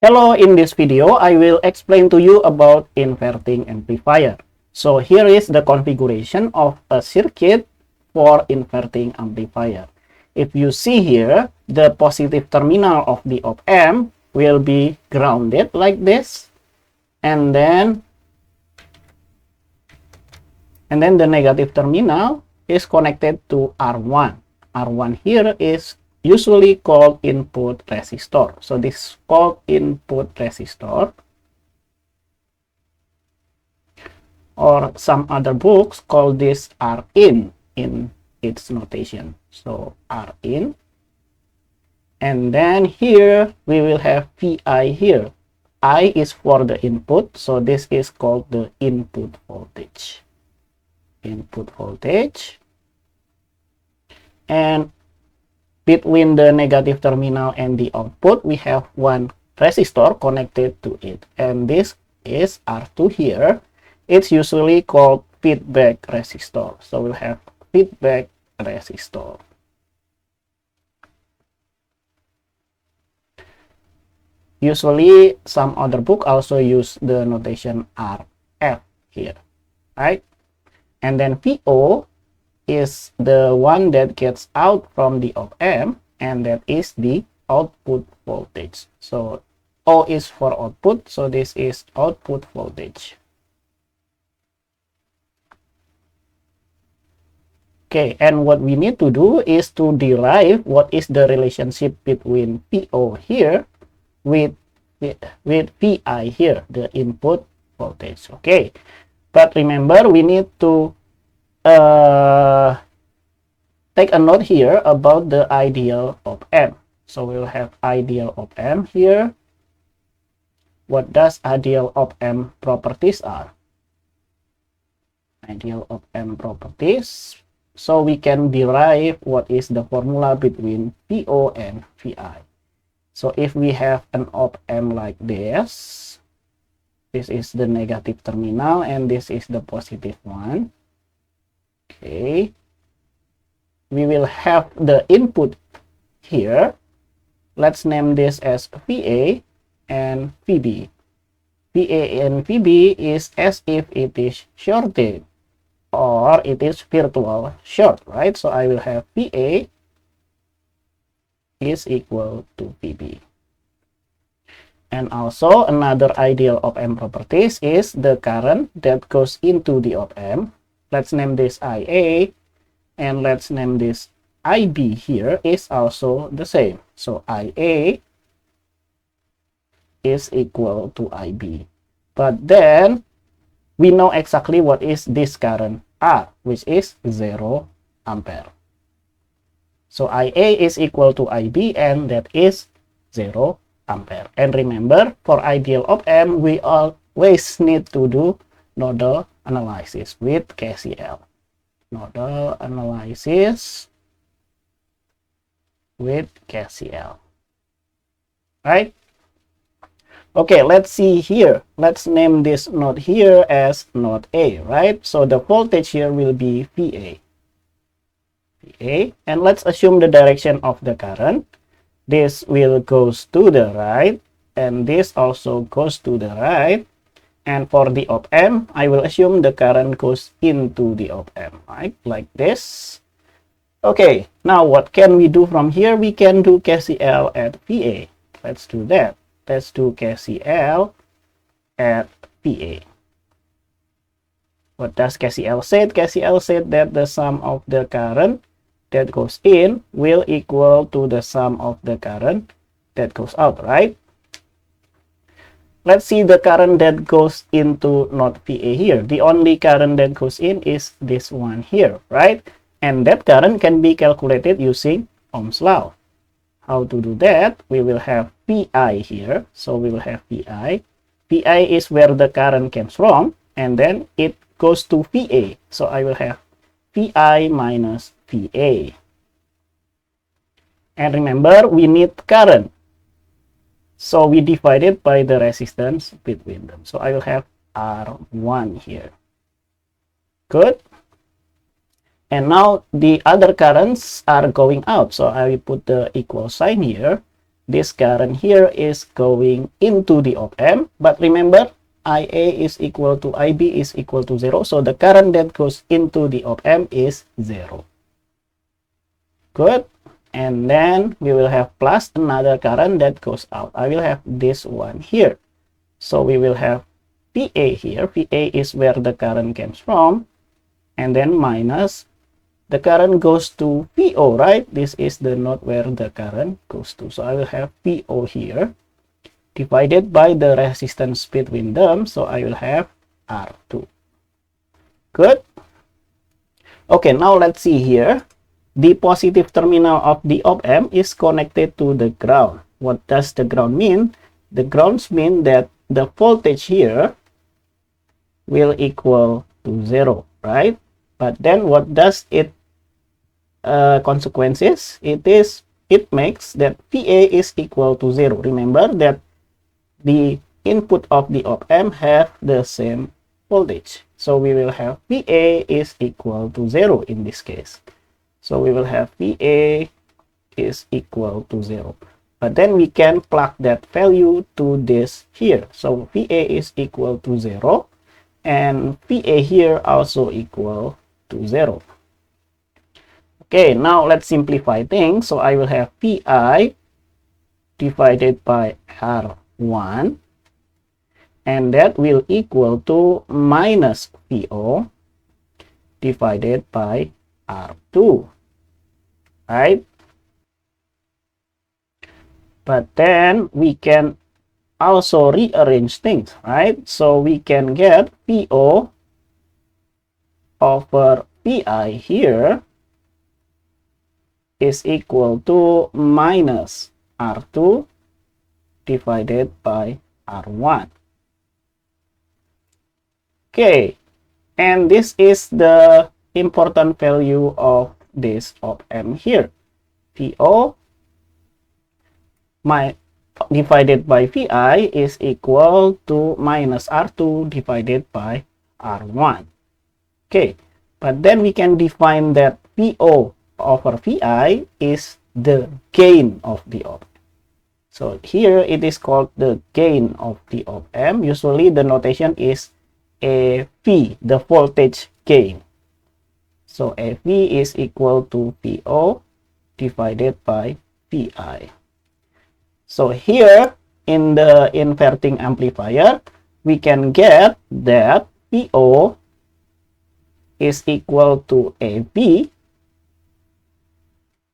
Hello, in this video, I will explain to you about inverting amplifier. So here is the configuration of a circuit for inverting amplifier. If you see here, the positive terminal of the op-amp will be grounded like this, and then the negative terminal is connected to R1. R1 here is usually called input resistor. So this is called input resistor, or some other books call this Rin in its notation. So Rin, and then here we will have Vi here. I is for the input, so this is called the input voltage. Input voltage, and between the negative terminal and the output, we have one resistor connected to it, and this is R2 here. It's usually called feedback resistor. So we'll have feedback resistor. Usually, some other book also use the notation RF here, right? And then VO is the one that gets out from the op-amp, and that is the output voltage. So O is for output, so this is output voltage. Okay, and what we need to do is to derive what is the relationship between PO here with VI here, the input voltage. Okay, but remember, we need to take a note here about the ideal op-amp. So we'll have ideal op-amp here. What does ideal op-amp properties are? Ideal op-amp properties. So we can derive what is the formula between PO and VI. So if we have an op-amp like this is the negative terminal and this is the positive one. Okay, we will have the input here. Let's name this as VA and VB. VA and VB is as if it is shorted, or it is virtual short, right? So I will have VA is equal to VB. And also another ideal op-amp properties is the current that goes into the op-amp. Let's name this IA, and let's name this IB here is also the same. So IA is equal to IB. But then we know exactly what is this current R, which is 0 ampere. So IA is equal to IB, and that is 0 ampere. And remember, for ideal op-amp, we always need to do nodal analysis with KCL. Nodal analysis with KCL. Right? Okay, let's see here. Let's name this node here as node A, right? So the voltage here will be VA. VA. And let's assume the direction of the current. This will goes to the right, and this also goes to the right. And for the op-amp, I will assume the current goes into the op-amp, right? Like this. Okay, now what can we do from here? We can do KCL at VA. Let's do that. Let's do KCL at VA. What does KCL say? KCL said that the sum of the current that goes in will equal to the sum of the current that goes out, right? Let's see the current that goes into node VA here. The only current that goes in is this one here, right? And that current can be calculated using Ohm's law. How to do that? We will have VI here. So we will have VI. VI is where the current comes from, and then it goes to VA. So I will have VI minus VA. And remember, we need current. So we divide it by the resistance between them. So I will have R1 here. Good. And now the other currents are going out. So I will put the equal sign here. this current here is going into the op-amp, but remember IA is equal to IB is equal to 0, so the current that goes into the op-amp is 0. Good. And then we will have plus another current that goes out. I will have this one here. So we will have VA here. VA is where the current comes from. And then minus the current goes to VO, right? This is the node where the current goes to. So I will have VO here divided by the resistance between them. So I will have R2. Good. Okay, now let's see here. The positive terminal of the op-amp is connected to the ground. What does the ground mean? The grounds mean that the voltage here will equal to 0, right? But then what does it consequences? It makes that VA is equal to 0. Remember that the input of the op-amp have the same voltage. So we will have VA is equal to 0 in this case. So we will have VA is equal to 0. But then we can plug that value to this here. So VA is equal to 0. And VA here also equal to 0. Okay, now let's simplify things. So I will have VI divided by R1. And that will equal to minus VO divided by R2. Right? But then we can also rearrange things, right? So we can get VO over VI here is equal to minus R2 divided by R1. Okay, and this is the important value of this op-amp here. VO divided by VI is equal to minus R2 divided by R1. Okay, but then we can define that VO over VI is the gain of the op-amp. So here it is called the gain of the op-amp. Usually the notation is AV, the voltage gain. So AV is equal to VO divided by VI. So here in the inverting amplifier, we can get that VO is equal to AV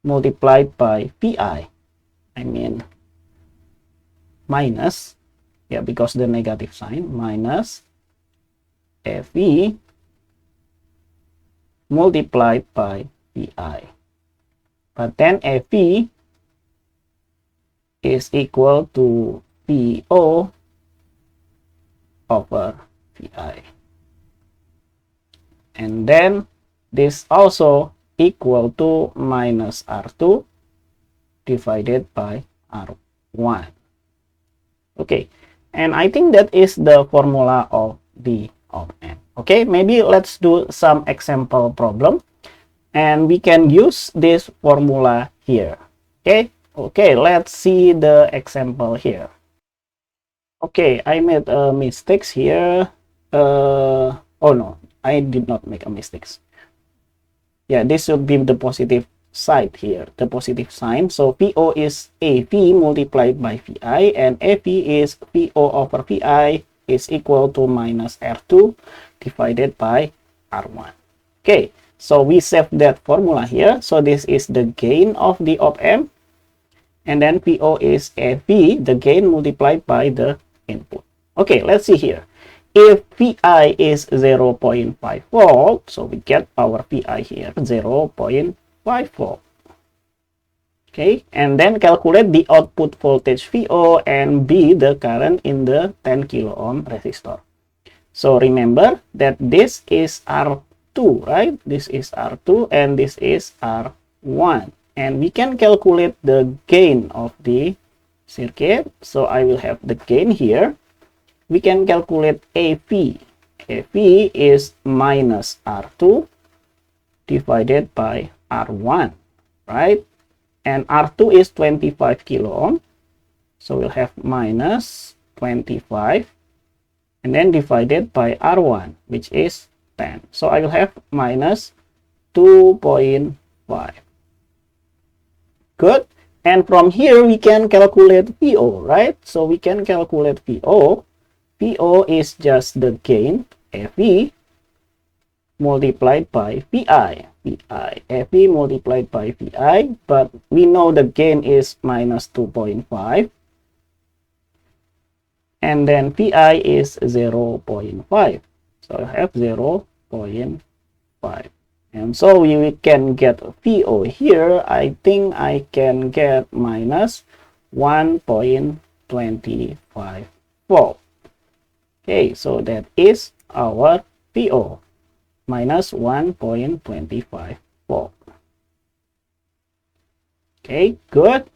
multiplied by VI. I mean minus, yeah, because the negative sign, minus AV multiplied by VI. But then AV is equal to VO over VI. And then this also equal to minus R2 divided by R1. Okay, and I think that is the formula of the op-amp. Okay, maybe let's do some example problem and we can use this formula here. Okay, let's see the example here. Okay, I made a mistakes here. Oh no, I did not make a mistakes. Yeah, this should be the positive side here, the positive sign. So VO is AV multiplied by VI, and AV is VO over VI is equal to minus R2 divided by R1. Okay, so we save that formula here. So this is the gain of the op-amp, and then VO is AV, the gain multiplied by the input. Okay, let's see here. If VI is 0.5 volt, so we get our VI here 0.5 volt. Okay, and then calculate the output voltage VO and B, the current in the 10 kilo ohm resistor. So remember that this is R2, right? This is R2 and this is R1. And we can calculate the gain of the circuit. So I will have the gain here. We can calculate AV. AV is minus R2 divided by R1, right? And R2 is 25 kilo ohm. So we'll have minus 25 and then divided by R1, which is 10. So I will have minus 2.5. Good. And from here we can calculate VO, right? So we can calculate VO. VO is just the gain, FE, multiplied by VI. FE multiplied by VI, but we know the gain is minus 2.5. And then VI is 0.5. So I have 0.5. And so we can get VO here. I think I can get minus 1.25 volt. Okay, so that is our VO, minus 1.25 volt. Okay, good.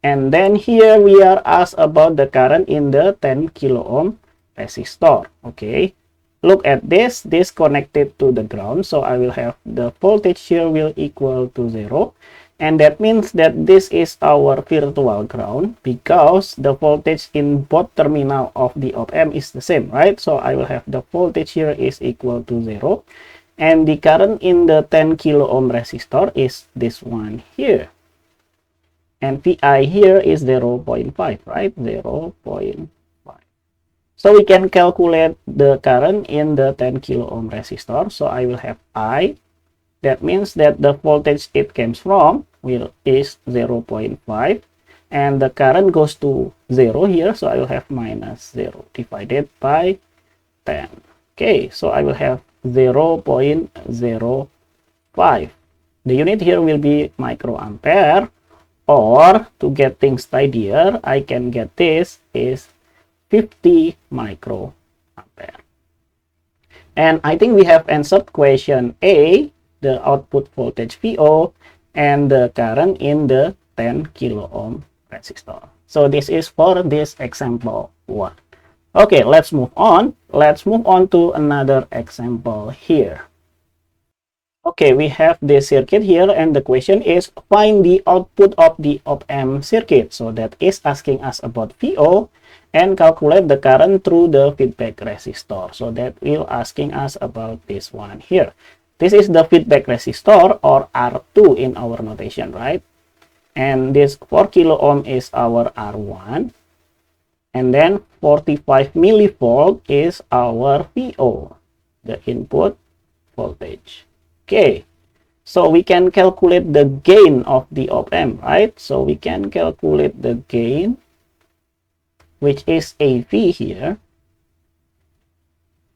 And then here we are asked about the current in the 10 kilo ohm resistor. Okay, look at this connected to the ground, so I will have the voltage here will equal to 0, and that means that this is our virtual ground because the voltage in both terminal of the op-amp is the same, right? So I will have the voltage here is equal to 0, and the current in the 10 kilo ohm resistor is this one here, and VI here is 0.5, right? 0.5. So we can calculate the current in the 10 kilo ohm resistor. So I will have I. That means that the voltage it comes from is 0.5. And the current goes to 0 here. So I will have minus 0 divided by 10. Okay, so I will have 0.05. The unit here will be microampere. Or to get things tidier, I can get this is 50 microampere. And I think we have answered question A, the output voltage VO, and the current in the 10 kilo ohm resistor. So this is for this example 1. Okay, let's move on. Let's move on to another example here. Okay, we have this circuit here, and the question is find the output of the op-amp circuit. So that is asking us about VO and calculate the current through the feedback resistor. So that will asking us about this one here. This is the feedback resistor, or R2 in our notation, right? And this 4 kilo ohm is our R1. And then 45 millivolt is our VO, the input voltage. Okay, so we can calculate the gain of the op-amp, right? So we can calculate the gain, which is AV here.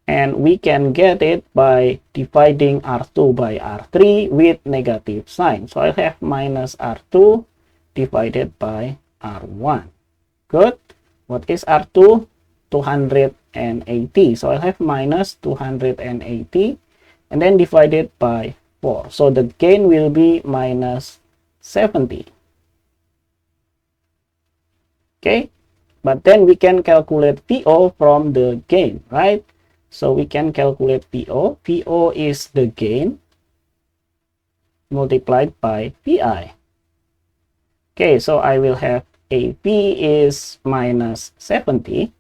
And we can get it by dividing R2 by R3 with negative sign. So I have minus R2 divided by R1. Good. What is R2? 280. So I have minus 280. And then divided by 4. So the gain will be minus 70. Okay. But then we can calculate VO from the gain, right? So we can calculate VO. VO is the gain multiplied by VI. Okay, so I will have AV is minus 70.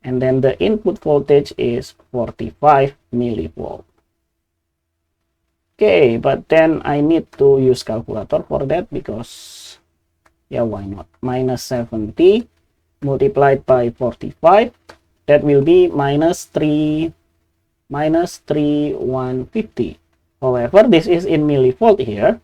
And then the input voltage is 45 millivolt. Okay, but then I need to use calculator for that because, yeah, why not? Minus 70 multiplied by 45, that will be minus 150. However, this is in millivolt here,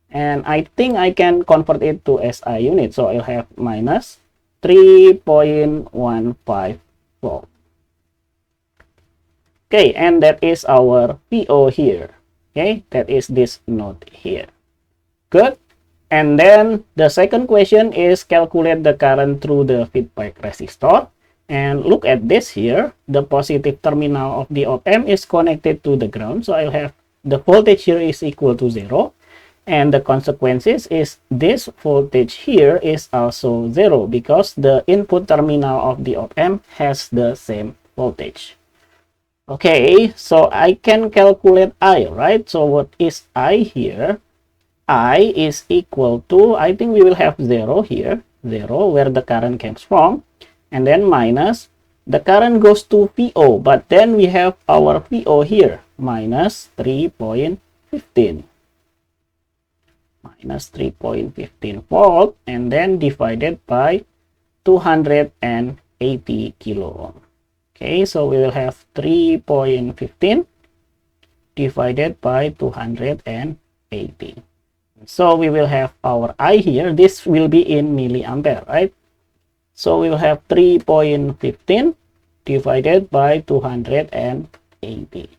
and I think I can convert it to SI unit. So I'll have minus 3.15 volt. Okay, and that is our VO here. Okay, that is this node here. Good. And then the second question is calculate the current through the feedback resistor. And look at this here. The positive terminal of the op-amp is connected to the ground. So I'll have the voltage here is equal to 0. And the consequences is this voltage here is also 0 because the input terminal of the op-amp has the same voltage. Okay, so I can calculate I, right? So what is I here? I is equal to, I think we will have 0 here. 0, where the current comes from, and then minus the current goes to VO, but then we have our VO here, minus 3.15 volt, and then divided by 280 kilo ohm. Okay, so we will have 3.15 divided by 280. So we will have our I here. This will be in milliampere, right? So we will have 3.15 divided by 280.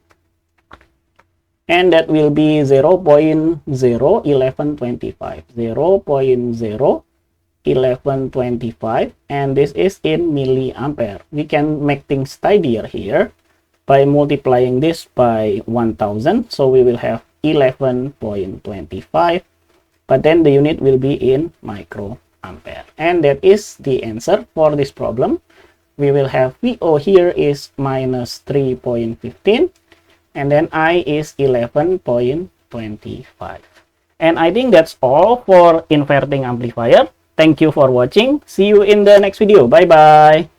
And that will be 0.01125. 0.01125. And this is in milliampere. We can make things tidier here by multiplying this by 1000. So we will have 11.25. But then the unit will be in microampere. And that is the answer for this problem. We will have VO here is minus 3.15. And then I is 11.25. And I think that's all for inverting amplifier. Thank you for watching. See you in the next video. Bye bye.